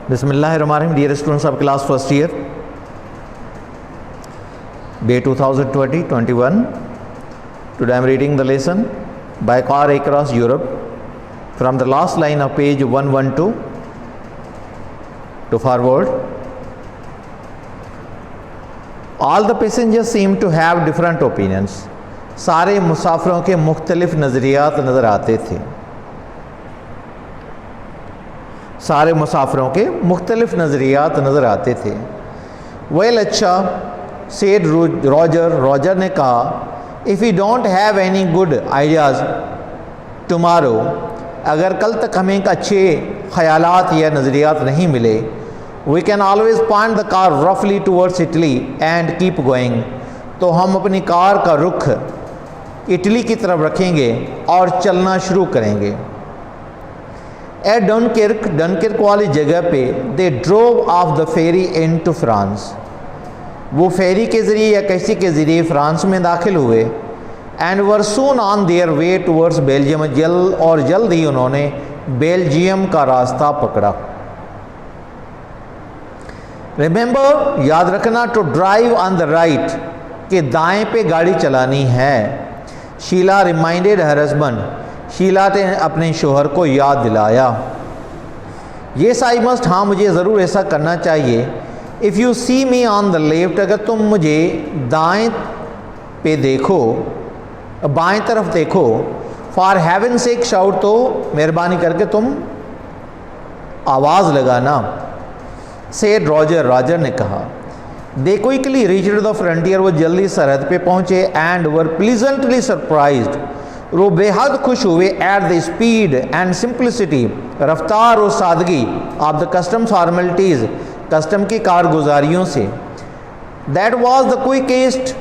Bismillahirrahmanirrahim. Dear students of class first year, May 2020-21. Today I am reading the lesson by car across Europe from the last line of page 112 to forward. All the passengers seem to have different opinions. सारे मुसाफिरों के मुख्तलिफ नज़रियात नज़र आते थे. सारे मुसाफिरों के मुख्तलिफ नज़रियात नज़र आते थे. वेल अच्छा, सेड रॉजर ने कहा, if you don't have any good ideas tomorrow, अगर कल तक हमें अच्छे ख़यालात या नज़रियात नहीं मिले, we can always point the car रफली towards Italy and keep going, तो हम अपनी कार का रुख इटली की तरफ रखेंगे और चलना शुरू करेंगे. एट डनकिर्क वाली जगह पे they drove off the ferry into France, वो फेरी के ज़रिए या कैसी के ज़रिए फ्रांस में दाखिल हुए. And were soon on their way towards Belgium, जल्द ही उन्होंने बेल्जियम का रास्ता पकड़ा. रिमेंबर, याद रखना, to drive on the right, कि दाएं पे गाड़ी चलानी है. Sheila reminded her husband, Sheila ने अपने शोहर को याद दिलाया. येस आई मस्ट, हाँ मुझे ज़रूर ऐसा करना चाहिए. If you see me on the left, अगर तुम मुझे दाएं पे देखो, बाएं तरफ देखो, फॉर हेवन सेक शाउट, तो मेहरबानी करके तुम आवाज़ लगाना. सेड रॉजर ने कहा. दे क्विकली रीच्ड द फ्रंटियर, वो जल्दी सरहद पे पहुँचे. एंड वर प्लीजेंटली सरप्राइज्ड, वो बेहद खुश हुए. At the speed and simplicity, रफ्तार और सादगी, of the customs formalities, custom की कारगुजारियों से. That was the quickest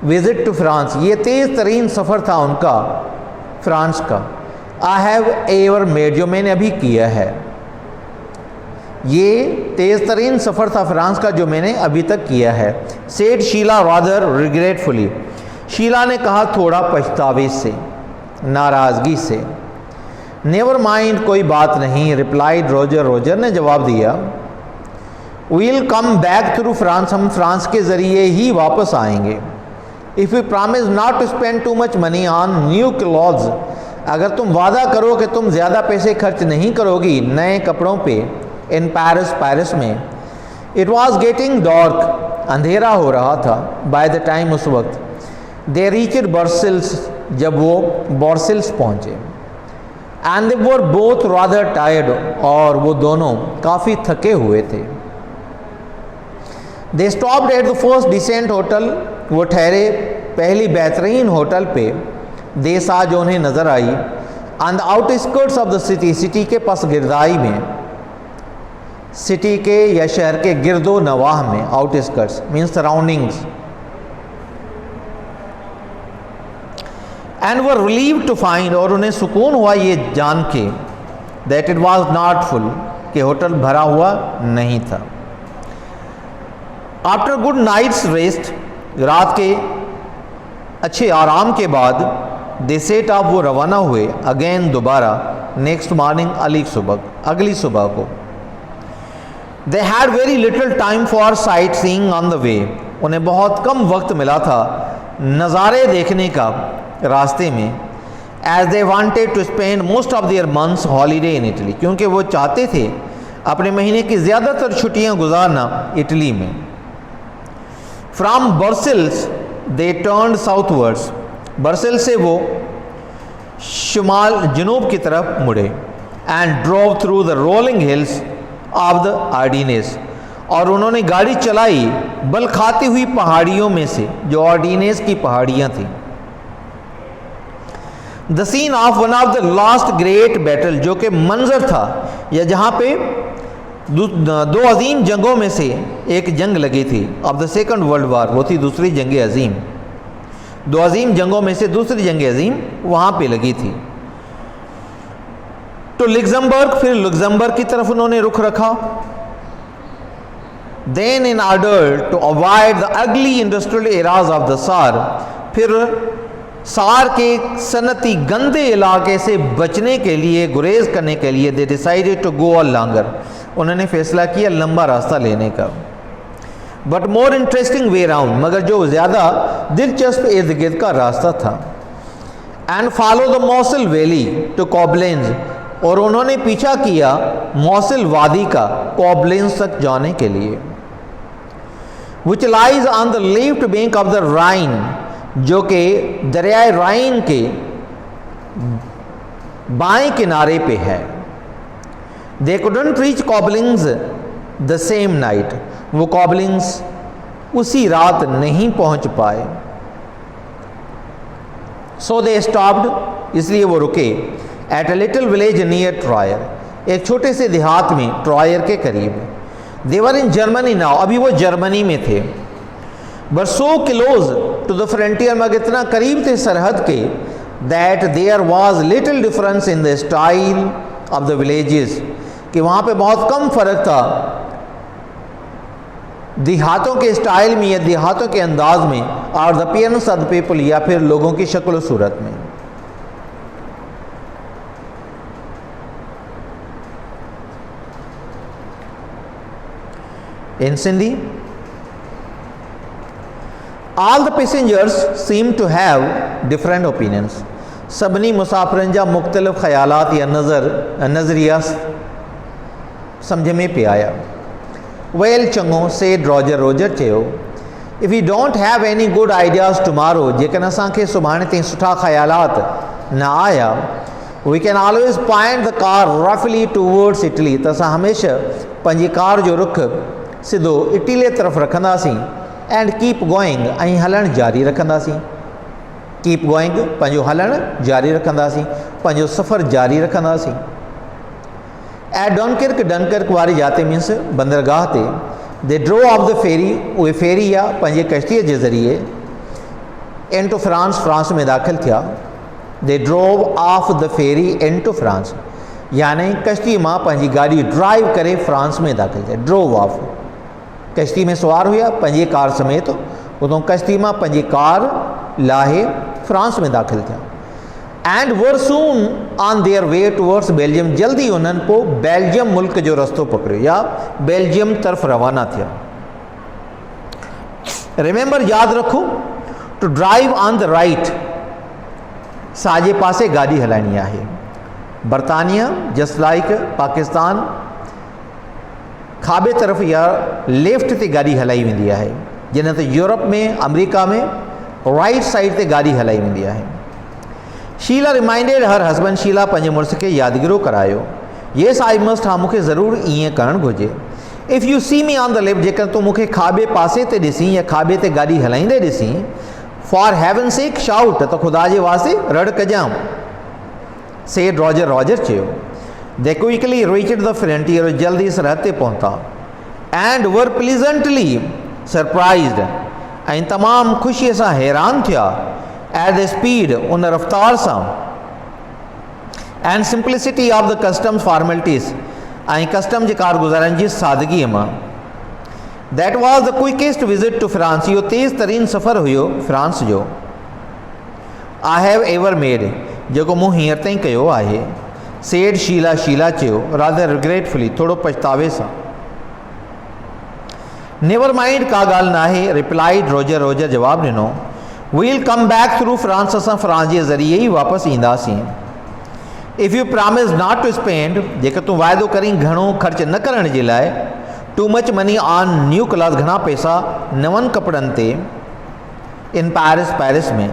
visit to France, ये तेज़ तरीन सफ़र था उनका फ्रांस का. आई हैव एवर मेड, जो मैंने अभी किया है. ये तेज़ तरीन सफ़र था फ्रांस का जो मैंने अभी तक किया है. Said Sheila rather regretfully, Sheila ने कहा थोड़ा पछतावे से, नाराज़गी से. नेवर माइंड, कोई बात नहीं. रिप्लाइड रॉजर ने जवाब दिया. We'll come back through France, हम फ्रांस के ज़रिए ही वापस आएंगे. If you promise not to spend too much money on new clothes, अगर तुम वादा करो कि तुम ज़्यादा पैसे खर्च नहीं करोगी नए कपड़ों पे. इन पेरिस में. इट वॉज गेटिंग डार्क, अंधेरा हो रहा था. बाय द टाइम, उस वक्त. दे रीच्ड बर्सिल्स, जब वो बॉर्सिल्स पहुँचे. And they were both rather tired, और वो दोनों काफ़ी थके हुए थे. They stopped at the first decent hotel, वो ठहरे पहली बेहतरीन होटल पे. दे सा, जो उन्हें नज़र आई. On the outskirts of the city, city के पास गिरदाई में, सिटी के या शहर के गिरदो नवाह में. Outskirts means surroundings. And were relieved to find, और उन्हें सुकून हुआ ये जान के, that it was not full, कि होटल भरा हुआ नहीं था. आफ्टर गुड नाइट्स रेस्ट, रात के अच्छे आराम के बाद, दे सेट ऑफ, वो रवाना हुए. अगेन, दोबारा. नेक्स्ट मॉर्निंग, अगली सुबह को. दे had very little time for sight seeing on the way, उन्हें बहुत कम वक्त मिला था नज़ारे देखने का रास्ते में. As they wanted to spend most of their month's holiday in Italy, क्योंकि वो चाहते थे अपने महीने की ज़्यादातर छुट्टियां गुजारना इटली में. From Brussels they turned southwards, Brussels से वो शुमाल जनूब की तरफ मुड़े. And drove through the rolling hills of the Ardennes, और उन्होंने गाड़ी चलाई बल खाती हुई पहाड़ियों में से, जो आर्डीनेस की पहाड़ियाँ थीं. The scene of one of the last great battle, जो कि मंजर था या जहाँ पे दो अजीम जंगों में से एक जंग लगी थी. Of the second world war, वो थी दूसरी जंग अजीम. दो अजीम जंगों में से दूसरी जंग अजीम वहाँ पे लगी थी. तो लग्जमबर्ग, फिर लग्जमबर्ग की तरफ उन्होंने रुख रखा. Then in order to avoid the ugly industrial areas of the Saar, फिर सार के सनती गंदे इलाके से बचने के लिए, गुरेज करने के लिए, they decided to go longer, उन्होंने फैसला किया लंबा रास्ता लेने का, but more interesting way round, मगर जो ज़्यादा दिलचस्प इर्द गिर्द का रास्ता था। And follow the Moselle valley to Koblenz, और उन्होंने पीछा किया मौसिल वादी का कॉबलेंस तक जाने के लिए। Which lies on the left bank of the Rhine, जो कि दरियाए राइन के बाएं किनारे पे है। They couldn't reach Koblenz the same night, वो कॉबलिंग्स उसी रात नहीं पहुंच पाए। सो दे स्टॉप्ड, इसलिए वो रुके at a little village near Trier, एक छोटे से देहात में ट्रॉयर के करीब। देवर इन जर्मनी नाउ, अभी वो जर्मनी में थे। But so close to the frontier, मगर इतना करीब थे सरहद के, that there was little difference in the style of the villages, कि वहाँ पे बहुत कम फर्क था देहातों के स्टाइल में या देहातों के अंदाज में, और the appearance of the people, या फिर लोगों की शक्ल सूरत में। In Sindhi, all the passengers seem to have different opinions, सभिनी मुसाफ़िरनि जा मुख्तलिफ़ ख़यालात या नज़रिया सम्झ में पे आया। वेल चङो, सेड रॉजर, रोजर चयो, if you don't have any good ideas tomorrow, जेकॾहिं असांखे सुभाणे ताईं सुठा ख़यालात न आया, we can always point the car रफली टूवर्ड्स इटली, त असां हमेशह पंहिंजी कार जो रुख सिधो इटली तरफ़ रखंदासीं। एंड कीप गोइंग, ऐं हलणु जारी रखंदासीं। कीप गोइंग, पंहिंजो हलणु जारी रखंदासीं, पंहिंजो सफ़र जारी रखंदासीं। एट डनकिर्क, डनकिर्क वारी जाते मीन्स बंदरगाह ते, दे ड्रो ऑफ द फेरी, उहे फेरी या पंहिंजे कश्तीअ जे ज़रिए इनटू फ्रांस, फ्रांस में दाख़िल थिया। They drove off the ferry into France, यानी कश्ती मां पंहिंजी गाॾी ड्राइव करे फ्रांस में दाख़िल थिया। ड्रोव ऑफ, कश्ती में सवार हुआ पंहिंजे कार समेत, उतो कश्ती मां पंहिंजी कार लाहे फ्रांस में दाख़िल थिया। And were soon on their way towards Belgium, जल्दी उन्हनि पोइ बेल्जियम मुल्क जो रस्तो पकड़ियो या बेल्जियम तरफ़ रवाना थिया। रिमेंबर, यादि रखो, to drive on the right, साॼे पासे गाॾी हलाइणी आहे। बरतानिया जस्ट लाइक पाकिस्तान, खाॿे तरफ़ या लेफ्ट ते गाॾी हलाई वेंदी आहे, जॾहिं त यूरोप में, अमेरिका में राइट साइड ते गाॾी हलाई वेंदी आहे। Sheila reminded her husband, Sheila पंहिंजे मुड़ुस खे यादगिरो करायो, येस आई मस्ट, हा मूंखे ज़रूरु ईअं करणु घुरिजे। If you see me on the left, जेकर तूं मूंखे खाॿे पासे ते ॾिसी या खाॿे ते गाॾी हलाईंदे ॾिसी, फॉर हेवन सेक शाउट, त ख़ुदा जे वास्ते रड़ कजां। सेड रॉजर, रॉजर चयो। दे क्विकली रीच्ड द फ्रंटियर, जल्दी सरहद ते पहुता। एंड वर प्लीजेंटली सरप्राइज्ड, ऐं तमामु ख़ुशीअ सां हैरान थिया, एट द स्पीड, उन रफ़्तार सां, and simplicity of the customs formalities, ऐं कस्टम जे कारगुज़ारनि जी सादगीअ मां। That was the quickest visit to France, इहो तेज़ तरीन सफ़र हुयो फ्रांस जो। आई हैव एवर मेड, जेको मूं हींअर ताईं कयो आहे। सेड शीला, शीला चयो, रादर रिग्रेटफुली, थोरो पछतावे सां। नेवर माइंड, का ॻाल्हि न आहे, रिप्लाइड रोजर, रोजर जवाबु ॾिनो। We'll come back through France, असां फ्रांस जे ज़रिए ई वापसि ईंदासीं। If you promise not to spend, जेकर तूं वाइदो करीं घणो ख़र्च न करण जे लाइ, to much money on new cloth, घणा पैसा नवनि कपिड़नि ते, इन पेरिस, पेरिस में।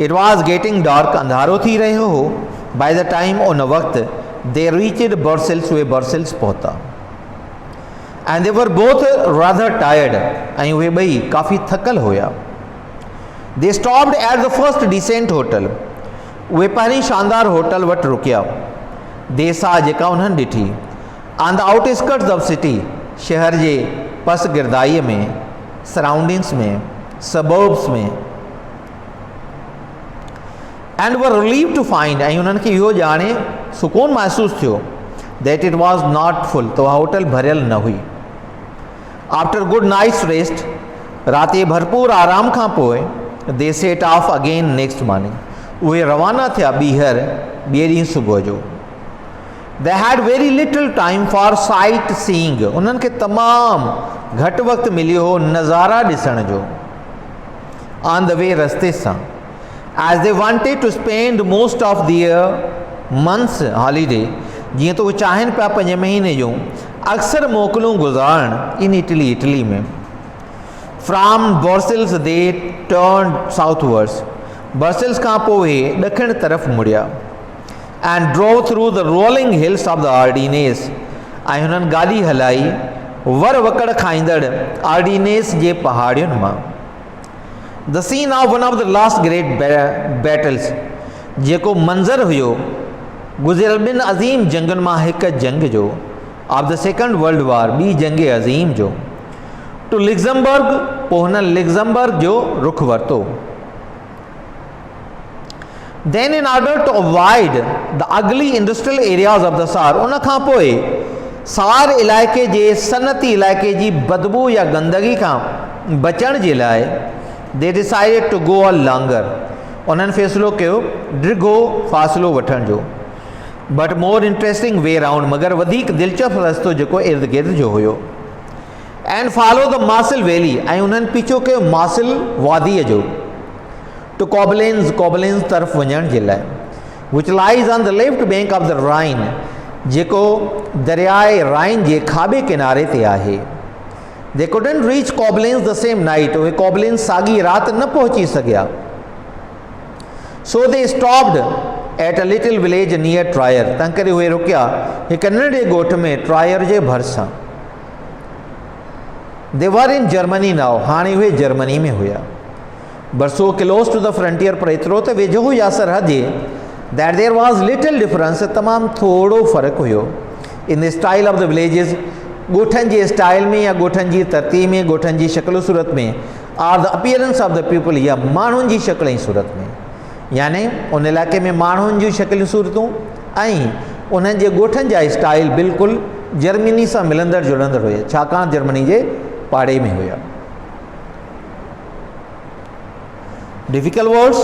इट वॉज गेटिंग डार्क, अंधारो थी रहियो हो। बाय द टाइम, उन वक़्तु, दे रीच्ड बर्सेल्स, उहे बर्सेल्स पहुता। And they were both rather tired, ऐं उहे ॿई काफ़ी थकल हुया। They stopped at the first decent hotel, उहे पहिरीं शानदार होटल वटि रुकिया। देसा, जेका उन्हनि ॾिठी, on the outskirts of city, शहर जे पस गिरदाईअ में, सराउंडिंग्स में, सबर्ब्स में। And were relieve to find, ऐं उन्हनि खे इहो ॼाणे सुकून महसूसु थियो, that it was not full, त उहा होटल भरियल न हुई। आफ्टर गुड नाइट्स रेस्ट, राति जे भरपूर आराम खां पोइ, they set off again next morning, उहे रवाना थिया ॿीहर, ॿिए ॾींहुं सुबुह जो। They had very little time for sightseeing, उन्हनि खे तमामु घटि वक़्तु मिलियो हो नज़ारा ॾिसण जो। ऑन द वे, रस्ते सां, as they wanted to spend most of their months holiday, जीअं त उहे चाहिनि पिया पंज महीने जूं अक्सर मोकलूं गुज़ारण इन इटली में। From Brussels they turn southwards, Brussels खां पोइ ॾखिण तरफ़ मुड़िया। And drove through the rolling hills of the Ardennes, ऐं हुननि गाॾी हलाई वर वकड़ खाईंदड़ आर्डीनेस जे पहाड़ियुनि मां। The scene of one of the last great battles, जेको मंज़र हुयो गुज़िरियल ॿिनि अज़ीम जंगुनि मां हिकु जंग जो, of the second world war, ॿी जंग अज़ीम जो। टू लग्ज़मबर्ग, पोइ हुननि लग्ज़मबर्ग जो रुख वरितो। Then in order to avoid the ugly industrial areas of the सार, उन खां पोइ सार इलाइक़े जे सनती इलाइक़े जी बदबू या गंदगी खां बचण जे लाइ they decided to go a longer, उन्हनि फ़ैसिलो कयो डिघो फ़ासिलो वठण जो। But more interesting way round, मगर वधीक दिलचस्प रस्तो जेको इर्द गिर्द जो हुयो। एंड फॉलो द मासिल वैली, ऐं उन्हनि पीछो कयो मासिल वादीअ जो। टू कॉबलेंस, कॉबलेंस तरफ़ वञण जे लाइ। Which lies on the left bank of the Rhine, जेको दरियाए राइन जे खाॿे किनारे ते आहे। They couldn't reach Koblenz the same night, उहे कॉबलेंस साॻी राति न पहुची सघिया। So they stopped at a little village near Trier, तंहिं करे उहे रुकिया हिकु नंढे ॻोठ में ट्रायर जे भरिसां। दे वर इन जर्मनी नाउ, हाणे उहे जर्मनी में हुया। But so close to the frontier, पर एतिरो त वेझो हुया सरहद जे, that there was little difference, तमामु थोरो फ़र्क़ु हुयो। In the style of the villages, ॻोठनि जे स्टाइल में या ॻोठनि जी तरतीब में, ॻोठनि जी शक्ल सूरत में, or the appearance of the people, या माण्हुनि जी शक्ल ऐं सूरत में, यानी उन इलाइक़े में माण्हुनि जूं शक्लूं सूरतूं ऐं उन्हनि जे ॻोठनि जा स्टाइल बिल्कुलु जर्मनी सां मिलंदड़ जुलंदड़ हुया, छाकाणि जर्मनी जे पाड़े में हुया। Difficult words.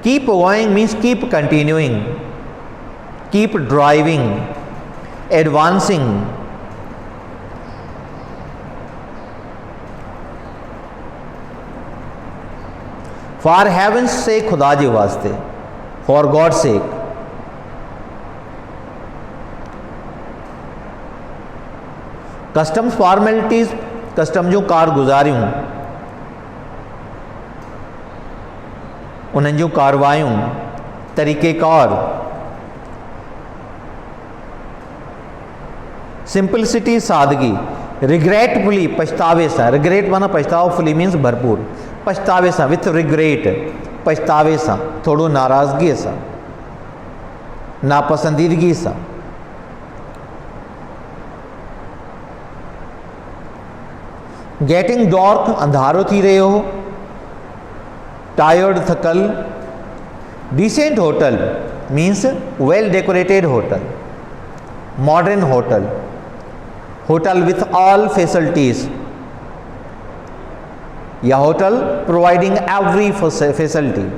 Keep going means keep continuing, keep driving, advancing. For heaven's sake, खुदा जे वास्ते, for God's sake. Customs formalities, custom जूं कारगुज़ारियूं, उन्हनि जूं कारवायूं, तरीक़ेकार। सिंपलिसिटी, सादगी। रिग्रेटफुली, पछतावे सां, रिग्रेट माना पछतावो, फुली मीन्स भरपूर, पछतावे सां, विथ रिग्रेट, पछतावे सां, थोरो नाराज़गीअ सां, नापसंदीदगी सां। गेटिंग डार्क, अंधारो थी रहियो हो। टायर्ड, थकल। Decent hotel means well decorated hotel, modern hotel, hotel with all facilities, या hotel providing every facility.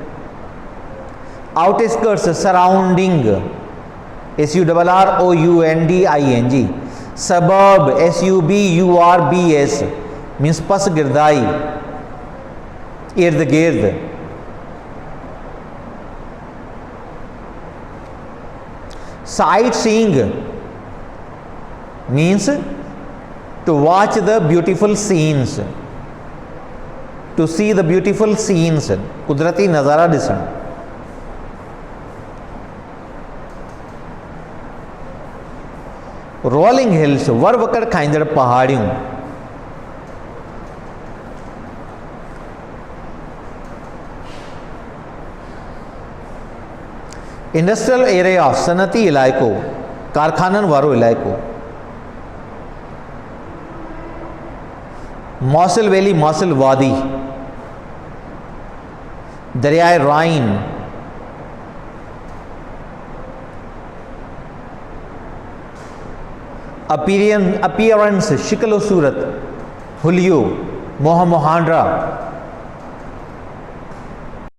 Outskirts, surrounding, SURROUNDING। Suburb, SUBURBS means पस गिरदाई, इर्द गिर्द। Sightseeing means to watch the beautiful scenes, to see the beautiful scenes, कुदरती नज़ारा ॾिसण। Rolling hills, वर वकड़ खाईंदड़ पहाड़ियूं। इंडस्ट्रियल एरिया, सनती इलाइक़ो, कारखाननि वारो इलाइक़ो। मौसिल वैली, मौसिल वादी, दरियाए राइन। अपीयरेंस, शिकलो सूरत, हुलियो, मोह मुहांडरा।